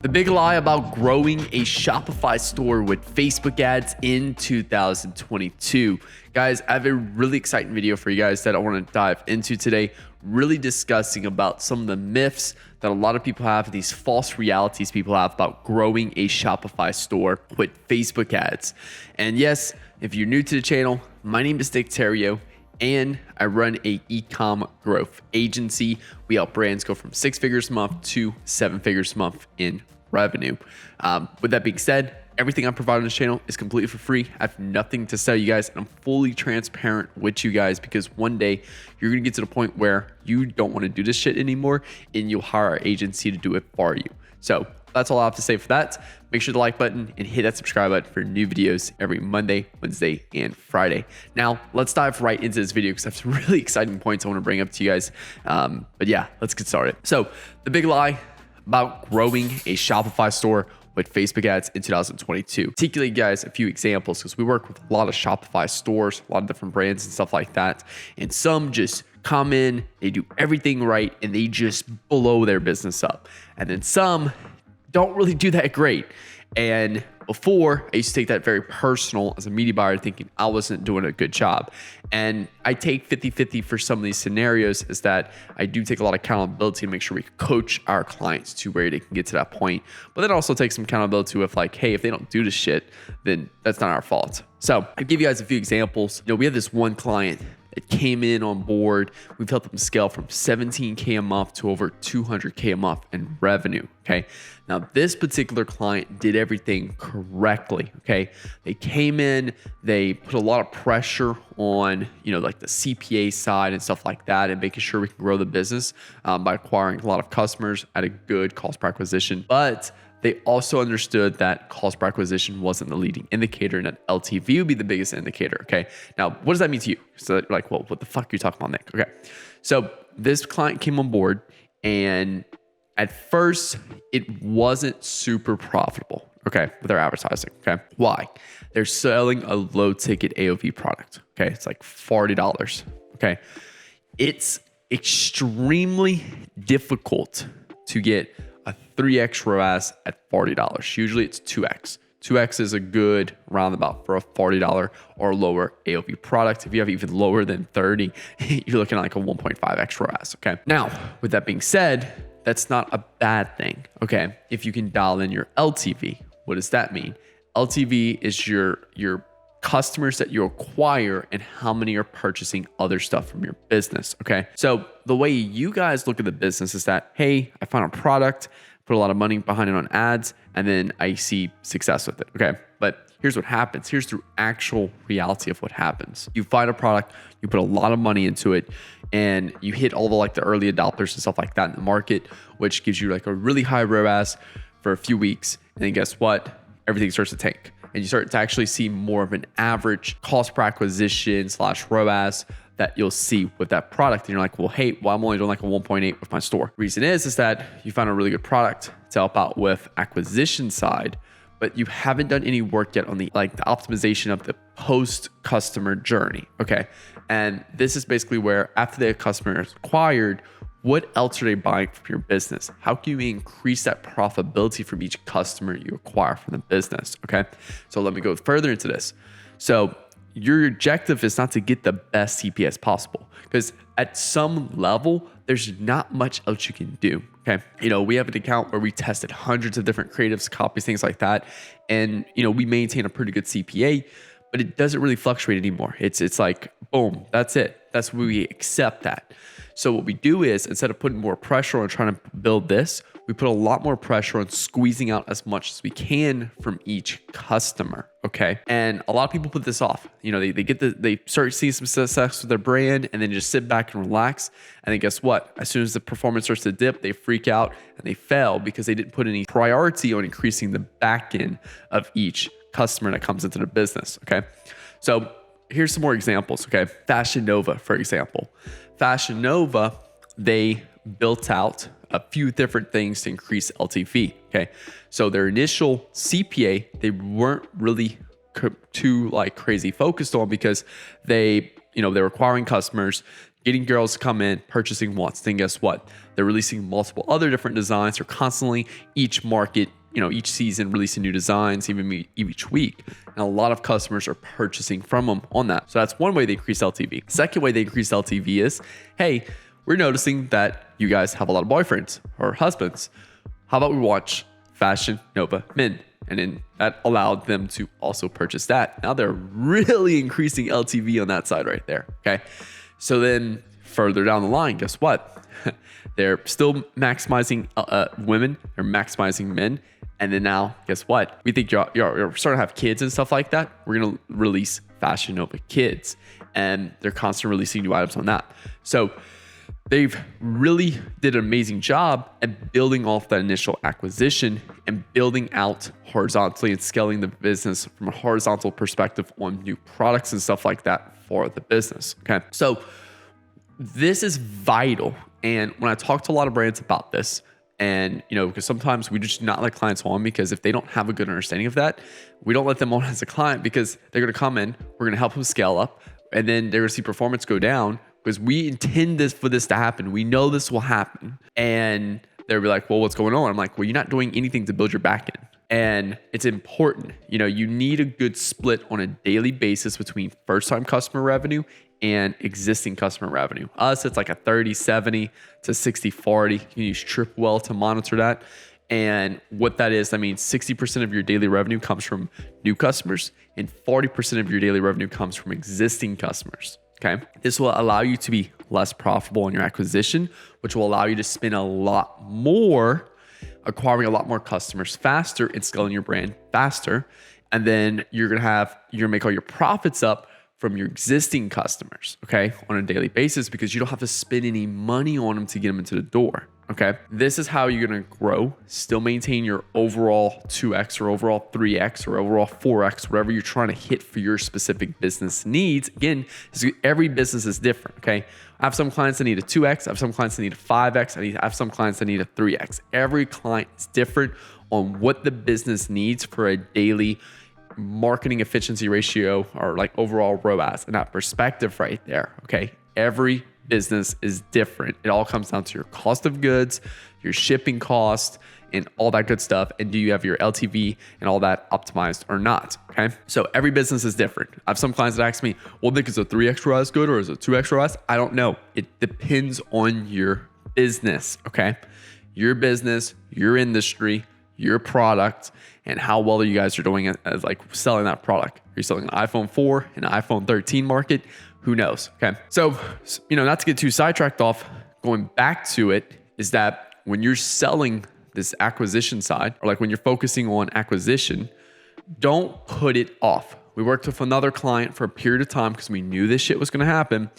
The big lie about growing a Shopify store with Facebook ads in 2022. Guys, I have a really exciting video for you guys that I want to dive into today, really discussing about some of the myths that a lot of people have, these false realities people have about growing a Shopify store with Facebook ads. And yes, if you're new to the channel, my name is Nick Theriot, and I run a e-com growth agency. We help brands go from 6 figures a month to 7 figures a month in revenue. With that being said, everything I provide on this channel is completely for free. I have nothing to sell you guys, and I'm fully transparent with you guys because one day you're gonna get to the point where you don't want to do this shit anymore and you'll hire our agency to do it for you. So that's all I have to say for that. Make sure to like button and hit that subscribe button for new videos every Monday, Wednesday, and Friday. Now, let's dive right into this video because I have some really exciting points I want to bring up to you guys. But yeah, let's get started. So the big lie about growing a Shopify store with Facebook ads in 2022. Particularly, guys, a few examples because we work with a lot of Shopify stores, a lot of different brands and stuff like that. And some just come in, they do everything right, and they just blow their business up. And then some don't really do that great. And before, I used to take that very personal as a media buyer, thinking I wasn't doing a good job. And I take 50-50 for some of these scenarios is that I do take a lot of accountability to make sure we coach our clients to where they can get to that point. But then also take some accountability with like, hey, if they don't do this shit, then that's not our fault. So I'll give you guys a few examples. We have this one client that came in on board. We've helped them scale from 17K a month to over 200K a month in revenue. Okay. Now this particular client did everything correctly. Okay. They came in, they put a lot of pressure on, like the CPA side and stuff like that, and making sure we can grow the business by acquiring a lot of customers at a good cost per acquisition. But they also understood that cost per acquisition wasn't the leading indicator and that LTV would be the biggest indicator. Okay. Now, what does that mean to you? So you're like, well, what the fuck are you talking about, Nick? Okay. So this client came on board, and at first it wasn't super profitable. Okay. With their advertising. Okay. Why? They're selling a low ticket AOV product. Okay. It's like $40. Okay. It's extremely difficult to get a 3x ROAS at $40. Usually it's 2x. 2x is a good roundabout for a $40 or lower AOV product. If you have even lower than 30, you're looking at like a 1.5x ROAS. Okay. Now, with that being said, that's not a bad thing. Okay. If you can dial in your LTV, what does that mean? LTV is your customers that you acquire and how many are purchasing other stuff from your business. Okay. So the way you guys look at the business is that, hey, I found a product, put a lot of money behind it on ads, and then I see success with it. Okay. But here's what happens. Here's the actual reality of what happens. You find a product, you put a lot of money into it, and you hit all the early adopters and stuff like that in the market, which gives you like a really high ROAS for a few weeks. And then guess what? Everything starts to tank. And you start to actually see more of an average cost per acquisition / ROAS that you'll see with that product. And you're like, well, hey, I'm only doing like a 1.8 with my store. Reason is that you found a really good product to help out with acquisition side, but you haven't done any work yet on the optimization of the post customer journey. Okay. And this is basically where after the customer is acquired, what else are they buying from your business? How can you increase that profitability from each customer you acquire from the business? Okay. So let me go further into this. So your objective is not to get the best CPS possible, because at some level, there's not much else you can do. Okay. We have an account where we tested hundreds of different creatives, copies, things like that. And, we maintain a pretty good CPA, but it doesn't really fluctuate anymore. It's like, boom, that's it. That's where we accept that. So what we do is, instead of putting more pressure on trying to build this, we put a lot more pressure on squeezing out as much as we can from each customer. Okay. And a lot of people put this off. They start seeing some success with their brand and then just sit back and relax. And then guess what? As soon as the performance starts to dip, they freak out and they fail because they didn't put any priority on increasing the back end of each customer that comes into the business. Okay. So here's some more examples. Okay. Fashion Nova, for example. Fashion Nova, they built out a few different things to increase LTV. Okay. So their initial CPA, they weren't really too crazy focused on because they were acquiring customers, getting girls to come in, purchasing once. Then guess what? They're releasing multiple other different designs. They're constantly, each market, each season releasing new designs, even each week. And a lot of customers are purchasing from them on that. So that's one way they increase LTV. Second way they increase LTV is, hey, we're noticing that you guys have a lot of boyfriends or husbands. How about we watch Fashion Nova Men? And then that allowed them to also purchase that. Now they're really increasing LTV on that side right there. Okay. So then further down the line, guess what? They're still maximizing women, they're maximizing men. And then now, guess what? We think you're starting to have kids and stuff like that. We're going to release Fashion Nova Kids. And they're constantly releasing new items on that. So they've really did an amazing job at building off that initial acquisition and building out horizontally and scaling the business from a horizontal perspective on new products and stuff like that for the business. Okay. So this is vital. And when I talk to a lot of brands about this, and because sometimes we just not let clients on because if they don't have a good understanding of that, we don't let them on as a client because they're going to come in, we're going to help them scale up, and then they're going to see performance go down because we intend for this to happen. We know this will happen. And they'll be like, well, what's going on? I'm like, well, you're not doing anything to build your back end. And it's important. You need a good split on a daily basis between first-time customer revenue and existing customer revenue. Us, it's like a 30-70 to 60-40. You can use Tripwell to monitor that. And what that is, 60% of your daily revenue comes from new customers and 40% of your daily revenue comes from existing customers. Okay. This will allow you to be less profitable in your acquisition, which will allow you to spend a lot more, acquiring a lot more customers faster and scaling your brand faster. And then you're going to make all your profits up from your existing customers, okay, on a daily basis because you don't have to spend any money on them to get them into the door, okay? This is how you're gonna grow, still maintain your overall 2x or overall 3x or overall 4x, whatever you're trying to hit for your specific business needs. Again, every business is different, okay? I have some clients that need a 2x, I have some clients that need a 5x, I have some clients that need a 3x. Every client is different on what the business needs for a daily marketing efficiency ratio or like overall ROAS and that perspective right there. Okay. Every business is different. It all comes down to your cost of goods, your shipping cost, and all that good stuff. And do you have your LTV and all that optimized or not? Okay. So every business is different. I have some clients that ask me, well, Nick, is a 3x ROAS good or is it 2x ROAS? I don't know. It depends on your business. Okay. Your business, your industry, your product, and how well you guys are doing as like selling that product. Are you selling an iPhone 4 and an iPhone 13 market? Who knows? Okay. So, not to get too sidetracked off, going back to it is that when you're selling this acquisition side, or like when you're focusing on acquisition, don't put it off. We worked with another client for a period of time because we knew this shit was going to happen.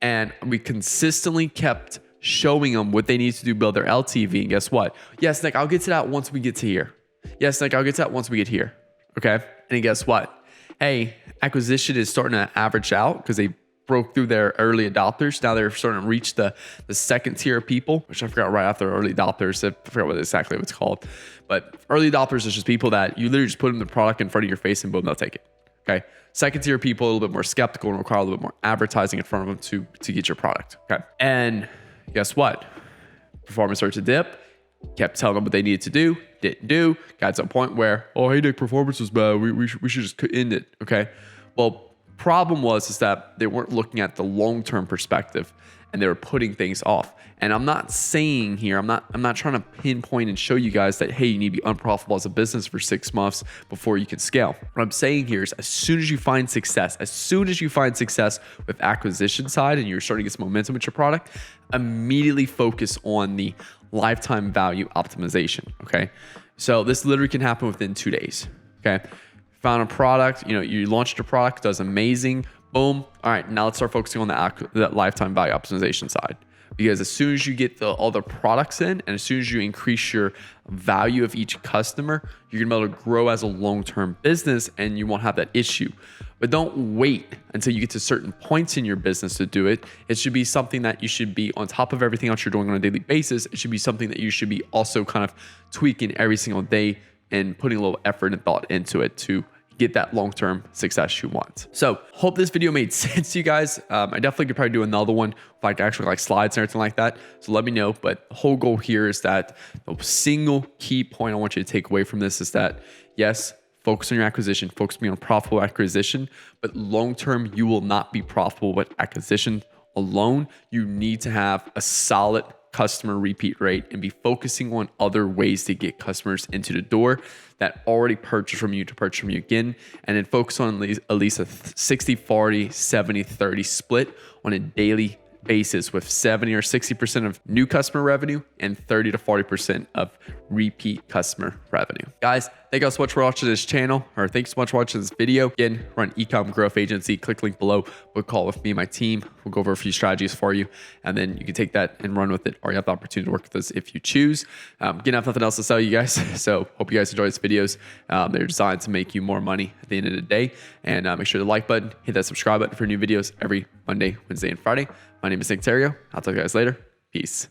And we consistently kept showing them what they need to do to build their LTV. And guess what? Yes, Nick, I'll get to that once we get to here. Yes, Nick, I'll get to that once we get here. Okay. And guess what? Hey, acquisition is starting to average out because they broke through their early adopters. Now they're starting to reach the second tier of people, which I forgot right after early adopters. I forgot what it's called. But early adopters is just people that you literally just put in the product in front of your face and boom, they'll take it. Okay. Second tier people, a little bit more skeptical and require a little bit more advertising in front of them to get your product. Okay. And guess what? Performance started to dip. Kept telling them what they needed to do, didn't do. Got to a point where, oh, hey, Nick, performance was bad. We should just end it. Okay. Well, problem is that they weren't looking at the long-term perspective and they were putting things off. And I'm not saying here, I'm not trying to pinpoint and show you guys that, hey, you need to be unprofitable as a business for 6 months before you can scale. What I'm saying here is as soon as you find success with acquisition side and you're starting to get some momentum with your product, immediately focus on the lifetime value optimization. Okay. So this literally can happen within 2 days. Okay. Found a product, you launched a product, does amazing. Boom. All right. Now let's start focusing on that lifetime value optimization side. Because as soon as you get all the products in and as soon as you increase your value of each customer, you're gonna be able to grow as a long-term business and you won't have that issue. But don't wait until you get to certain points in your business to do it. It should be something that you should be on top of everything else you're doing on a daily basis. It should be something that you should be also kind of tweaking every single day and putting a little effort and thought into it to get that long-term success you want. So hope this video made sense to you guys. I definitely could probably do another one with like actually like slides and everything like that. So let me know. But the whole goal here is that the single key point I want you to take away from this is that, yes, focus on your acquisition, focus on profitable acquisition, but long-term, you will not be profitable with acquisition alone. You need to have a solid customer repeat rate and be focusing on other ways to get customers into the door that already purchase from you to purchase from you again. And then focus on at least a 60-40, 70-30 split on a daily basis with 70 or 60% of new customer revenue and 30 to 40% of repeat customer revenue. Guys, thank you so much for watching this channel, or thanks so much for watching this video. Again, we're an e-com growth agency. Click link below, book a call with me and my team. We'll go over a few strategies for you, and then you can take that and run with it, or you have the opportunity to work with us if you choose. Again, I have nothing else to sell you guys, so hope you guys enjoy these videos. They're designed to make you more money at the end of the day, and make sure to like button, hit that subscribe button for new videos every Monday, Wednesday, and Friday. My name is Nick Theriot. I'll talk to you guys later. Peace.